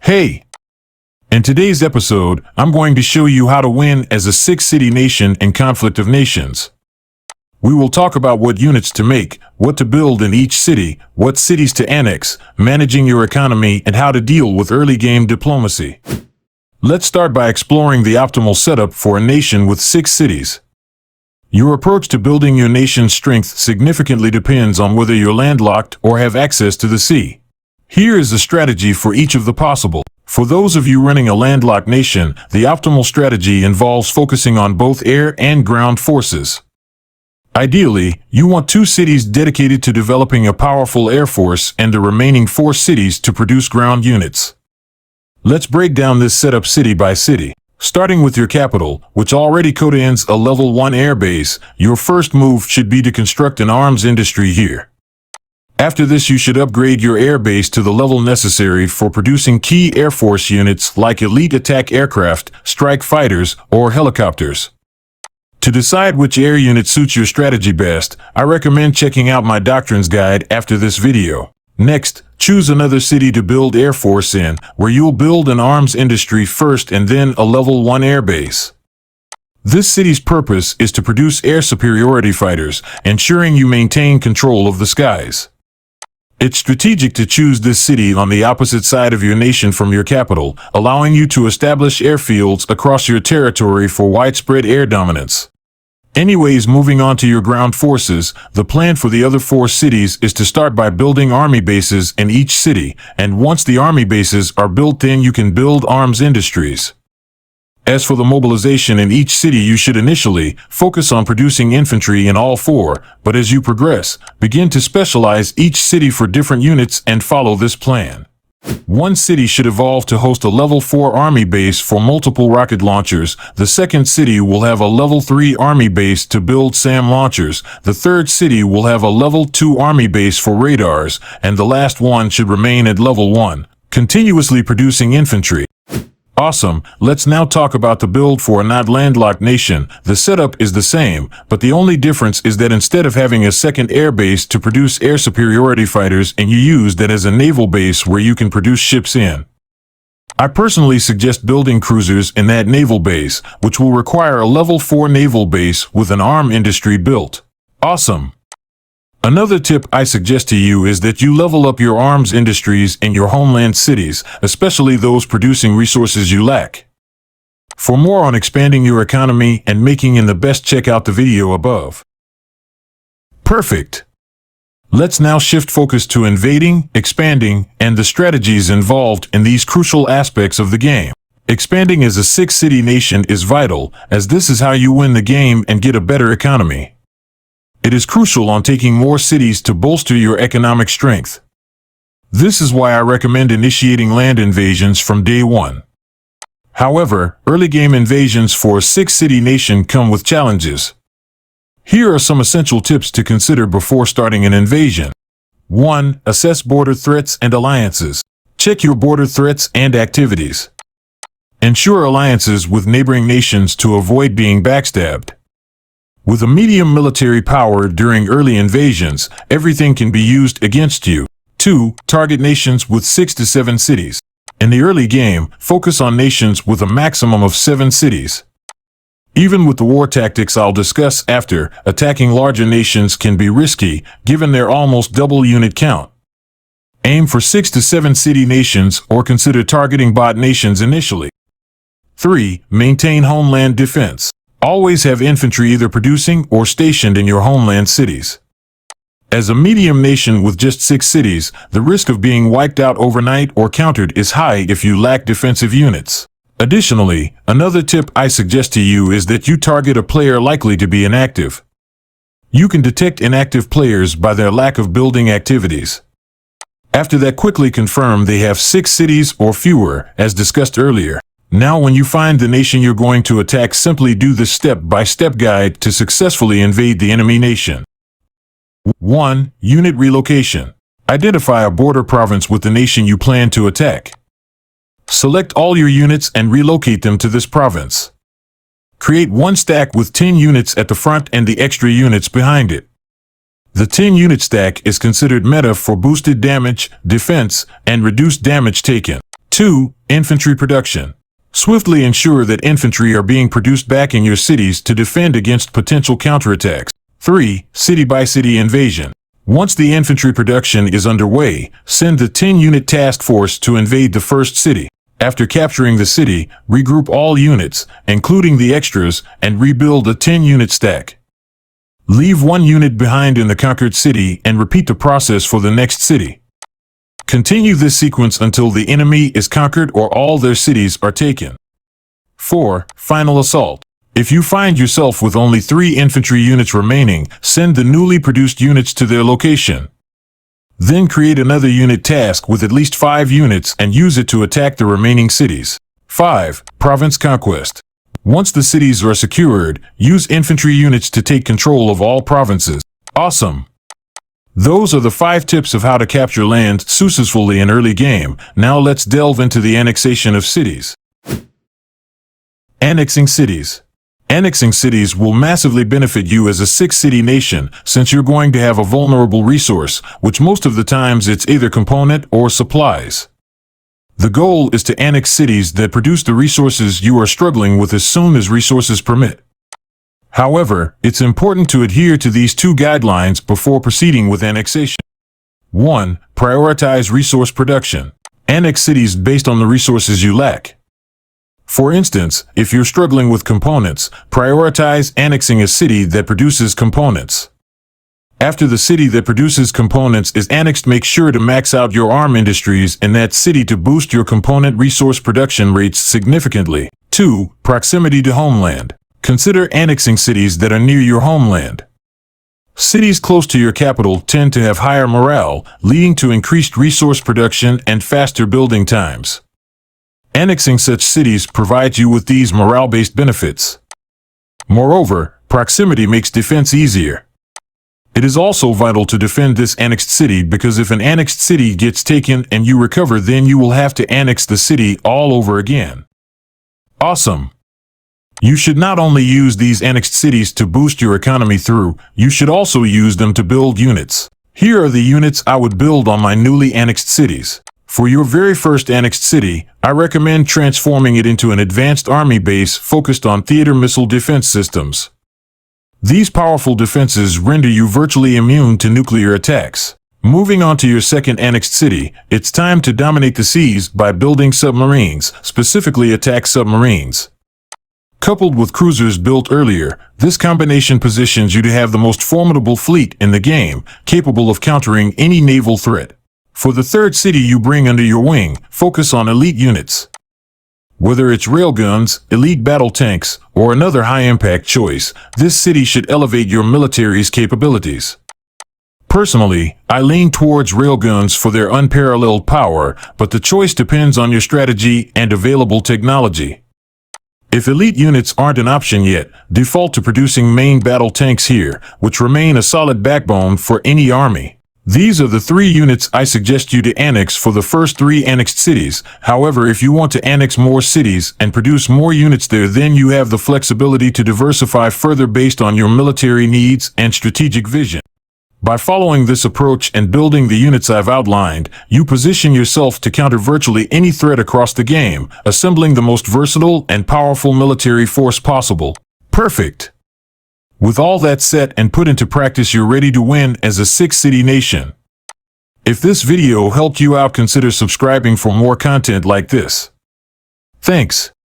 Hey! In today's episode, I'm going to show you how to win as a six-city nation in Conflict of Nations. We will talk about what units to make, what to build in each city, what cities to annex, managing your economy, and how to deal with early game diplomacy. Let's start by exploring the optimal setup for a nation with 6 cities. Your approach to building your nation's strength significantly depends on whether you're landlocked or have access to the sea. Here is a strategy for each of the possible. For those of you running a landlocked nation, the optimal strategy involves focusing on both air and ground forces. Ideally, you want 2 cities dedicated to developing a powerful air force and the remaining 4 cities to produce ground units. Let's break down this setup city by city. Starting with your capital, which already contains a level 1 air base, your first move should be to construct an arms industry here. After this, you should upgrade your air base to the level necessary for producing key Air Force units like elite attack aircraft, strike fighters, or helicopters. To decide which air unit suits your strategy best, I recommend checking out my doctrines guide after this video. Next, choose another city to build Air Force in, where you'll build an arms industry first and then a level 1 air base. This city's purpose is to produce air superiority fighters, ensuring you maintain control of the skies. It's strategic to choose this city on the opposite side of your nation from your capital, allowing you to establish airfields across your territory for widespread air dominance. Anyways, moving on to your ground forces, the plan for the other 4 cities is to start by building army bases in each city, and once the army bases are built, then you can build arms industries. As for the mobilization in each city, you should initially focus on producing infantry in all 4, but as you progress, begin to specialize each city for different units and follow this plan. One city should evolve to host a level 4 army base for multiple rocket launchers, the second city will have a level 3 army base to build SAM launchers, the third city will have a level 2 army base for radars, and the last one should remain at level 1, continuously producing infantry. Awesome, let's now talk about the build for a not landlocked nation. The setup is the same, but the only difference is that instead of having a second air base to produce air superiority fighters, and you use that as a naval base where you can produce ships in. I personally suggest building cruisers in that naval base, which will require a level 4 naval base with an arm industry built. Awesome. Another tip I suggest to you is that you level up your arms industries in your homeland cities, especially those producing resources you lack. For more on expanding your economy and making in the best, check out the video above. Perfect. Let's now shift focus to invading, expanding, and the strategies involved in these crucial aspects of the game. Expanding as a 6-city nation is vital, as this is how you win the game and get a better economy. It is crucial on taking more cities to bolster your economic strength. This is why I recommend initiating land invasions from day 1. However, early game invasions for a 6-city nation come with challenges. Here are some essential tips to consider before starting an invasion. 1. Assess border threats and alliances. Check your border threats and activities. Ensure alliances with neighboring nations to avoid being backstabbed. With a medium military power during early invasions, everything can be used against you. 2. Target nations with 6 to 7 cities. In the early game, focus on nations with a maximum of 7 cities. Even with the war tactics I'll discuss after, attacking larger nations can be risky, given their almost double unit count. Aim for 6 to 7 city nations or consider targeting bot nations initially. 3. Maintain homeland defense. Always have infantry either producing or stationed in your homeland cities. As a medium nation with just 6 cities, the risk of being wiped out overnight or countered is high if you lack defensive units. Additionally, another tip I suggest to you is that you target a player likely to be inactive. You can detect inactive players by their lack of building activities. After that, quickly confirm they have 6 cities or fewer, as discussed earlier. Now, when you find the nation you're going to attack, simply do the step-by-step guide to successfully invade the enemy nation. 1. Unit relocation. Identify a border province with the nation you plan to attack. Select all your units and relocate them to this province. Create one stack with 10 units at the front and the extra units behind it. The 10-unit stack is considered meta for boosted damage, defense, and reduced damage taken. 2. Infantry production. Swiftly ensure that infantry are being produced back in your cities to defend against potential counterattacks. 3. City-by-city invasion. Once the infantry production is underway, send the 10-unit task force to invade the first city. After capturing the city, regroup all units, including the extras, and rebuild a 10-unit stack. Leave 1 unit behind in the conquered city and repeat the process for the next city. Continue this sequence until the enemy is conquered or all their cities are taken. 4. Final assault. If you find yourself with only 3 infantry units remaining, send the newly produced units to their location. Then create another unit task with at least 5 units and use it to attack the remaining cities. 5. Province conquest. Once the cities are secured, use infantry units to take control of all provinces. Awesome! Those are the 5 tips of how to capture land successfully in early game. Now let's delve into the annexation of cities. Annexing cities. Annexing cities will massively benefit you as a 6-city nation since you're going to have a vulnerable resource, which most of the times it's either component or supplies. The goal is to annex cities that produce the resources you are struggling with as soon as resources permit. However, it's important to adhere to these 2 guidelines before proceeding with annexation. 1. Prioritize resource production. Annex cities based on the resources you lack. For instance, if you're struggling with components, prioritize annexing a city that produces components. After the city that produces components is annexed, make sure to max out your ARM industries in that city to boost your component resource production rates significantly. 2. Proximity to homeland. Consider annexing cities that are near your homeland. Cities close to your capital tend to have higher morale, leading to increased resource production and faster building times. Annexing such cities provides you with these morale-based benefits. Moreover, proximity makes defense easier. It is also vital to defend this annexed city because if an annexed city gets taken and you recover, then you will have to annex the city all over again. Awesome! You should not only use these annexed cities to boost your economy through, you should also use them to build units. Here are the units I would build on my newly annexed cities. For your very first annexed city, I recommend transforming it into an advanced army base focused on theater missile defense systems. These powerful defenses render you virtually immune to nuclear attacks. Moving on to your second annexed city, it's time to dominate the seas by building submarines, specifically attack submarines. Coupled with cruisers built earlier, this combination positions you to have the most formidable fleet in the game, capable of countering any naval threat. For the third city you bring under your wing, focus on elite units. Whether it's railguns, elite battle tanks, or another high-impact choice, this city should elevate your military's capabilities. Personally, I lean towards railguns for their unparalleled power, but the choice depends on your strategy and available technology. If elite units aren't an option yet, default to producing main battle tanks here, which remain a solid backbone for any army. These are the 3 units I suggest you to annex for the first 3 annexed cities. However, if you want to annex more cities and produce more units there, then you have the flexibility to diversify further based on your military needs and strategic vision. By following this approach and building the units I've outlined, you position yourself to counter virtually any threat across the game, assembling the most versatile and powerful military force possible. Perfect! With all that set and put into practice, you're ready to win as a 6-city nation. If this video helped you out, consider subscribing for more content like this. Thanks.